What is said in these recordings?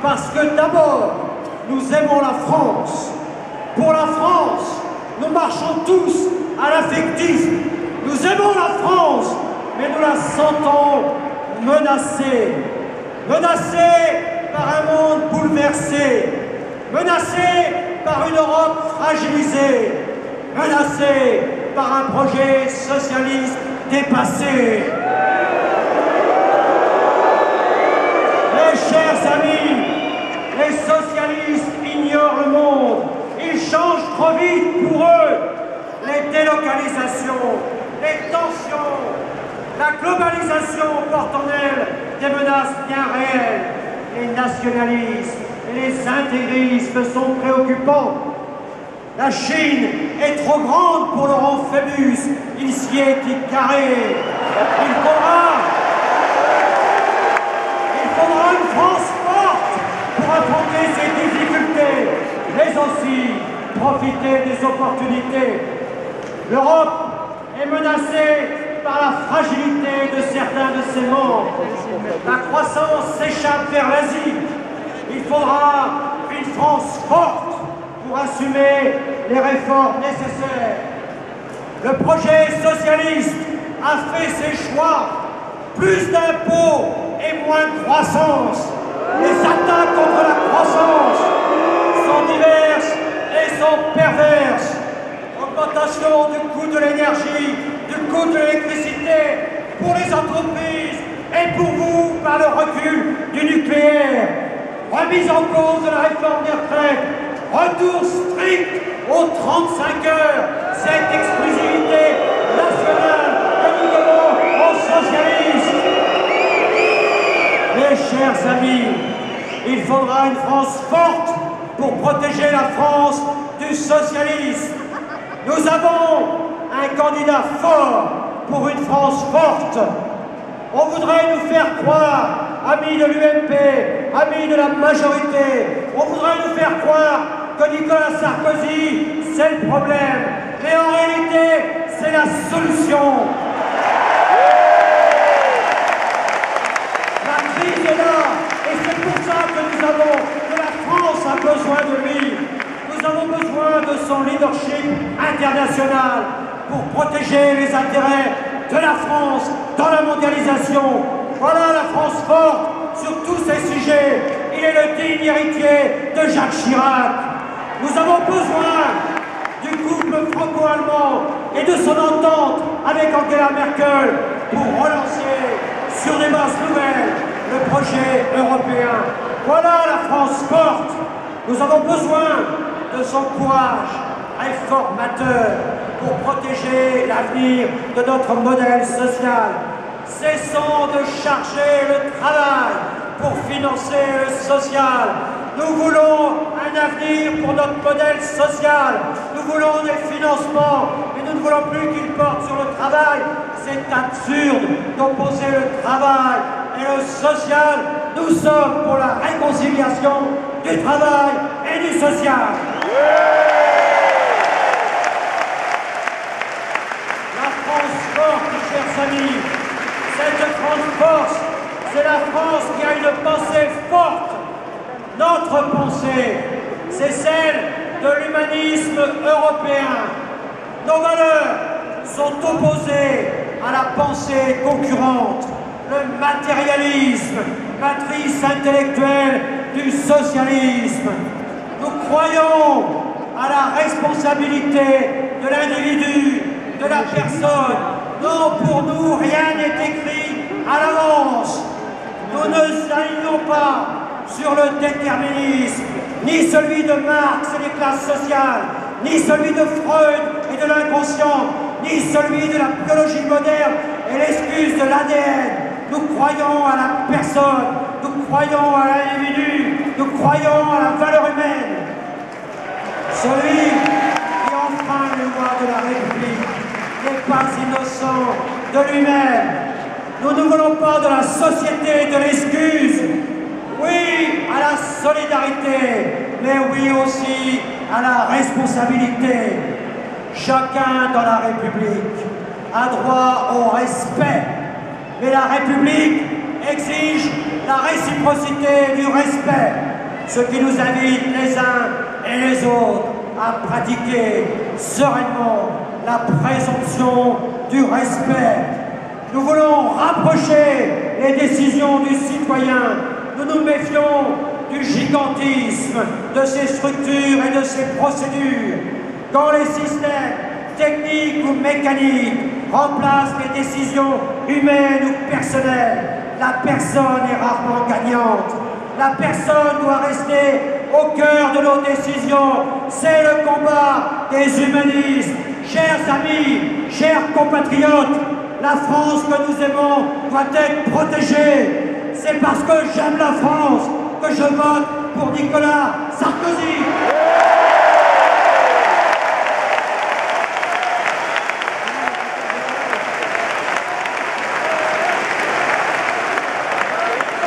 Parce que d'abord, nous aimons la France. Pour la France, nous marchons tous à l'affectif. Nous aimons la France, mais nous la sentons menacée. Menacée par un monde bouleversé. Menacée par une Europe fragilisée. Menacée par un projet socialiste dépassé. Mes chers amis, les socialistes ignorent le monde. Ils changent trop vite pour eux. Les délocalisations, les tensions, la globalisation portent en elles des menaces bien réelles. Les nationalismes et les intégrismes sont préoccupants. La Chine est trop grande pour leur amphibus. Il s'y est carré. Il faudra une France forte pour affronter ces difficultés, mais aussi profiter des opportunités. L'Europe est menacée par la fragilité de certains de ses membres. La croissance s'échappe vers l'Asie. Il faudra une France forte pour assumer les réformes nécessaires. Le projet socialiste a fait ses choix. Plus d'impôts et moins de croissance. Les attaques contre la croissance sont diverses et sont perverses. Augmentation du coût de l'énergie, du coût de l'électricité pour les entreprises et pour vous par le recul du nucléaire. Remise en cause de la réforme des retraites. Retour strict aux 35 heures. Cette exclusivité nationale que nous devons aux socialistes. Mes chers amis, il faudra une France forte pour protéger la France du socialisme. Nous avons un candidat fort pour une France forte. On voudrait nous faire croire, amis de l'UMP, amis de la majorité, on voudrait nous faire croire que Nicolas Sarkozy, c'est le problème. Mais en réalité, c'est la solution. La crise est là, et c'est pour ça que la France a besoin de lui. Nous avons besoin de son leadership international pour protéger les intérêts de la France dans la mondialisation. Voilà la France forte sur tous ces sujets. Il est le digne héritier de Jacques Chirac. Nous avons besoin du couple franco-allemand et de son entente avec Angela Merkel pour relancer sur des bases nouvelles le projet européen. Voilà la France forte. Nous avons besoin de son courage réformateur pour protéger l'avenir de notre modèle social. Cessons de charger le travail pour financer le social. Nous voulons un avenir pour notre modèle social. Nous voulons des financements, mais nous ne voulons plus qu'ils portent sur le travail. C'est absurde d'opposer le travail et le social. Nous sommes pour la réconciliation du travail et du social. La France forte, chers amis, cette France forte, c'est la France qui a une pensée forte. Notre pensée, c'est celle de l'humanisme européen. Nos valeurs sont opposées à la pensée concurrente, le matérialisme, matrice intellectuelle du socialisme. Nous croyons à la responsabilité de l'individu, de la personne. Non, pour nous, rien n'est écrit à l'avance. Nous ne s'alignons pas sur le déterminisme, ni celui de Marx et des classes sociales, ni celui de Freud et de l'inconscient, ni celui de la biologie moderne et l'excuse de l'ADN. Nous croyons à la personne, nous croyons à l'individu, nous croyons à la valeur humaine. Celui qui enfreint les lois de la République n'est pas innocent de lui-même. Nous ne voulons pas de la société de l'excuse. Oui à la solidarité, mais oui aussi à la responsabilité. Chacun dans la République a droit au respect, mais la République exige la réciprocité du respect. ce qui nous invite les uns et les autres à pratiquer sereinement la présomption du respect. Nous voulons rapprocher les décisions du citoyen. Nous nous méfions du gigantisme de ces structures et de ces procédures. Quand les systèmes techniques ou mécaniques remplacent les décisions humaines ou personnelles, la personne est rarement gagnante. La personne doit rester au cœur de nos décisions. C'est le combat des humanistes. Chers amis, chers compatriotes, la France que nous aimons doit être protégée. C'est parce que j'aime la France que je vote pour Nicolas Sarkozy.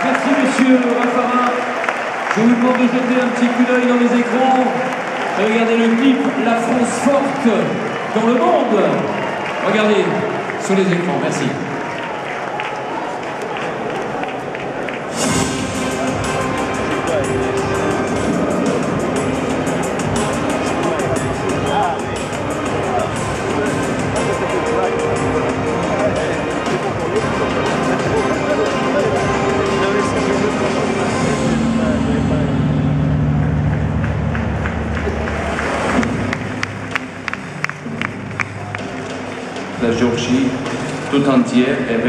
Merci Monsieur Raffarin. Je vous demande de jeter un petit coup d'œil dans les écrans. Regardez le clip La France forte dans le monde. Regardez sur les écrans. Merci. La Géorgie tout entière est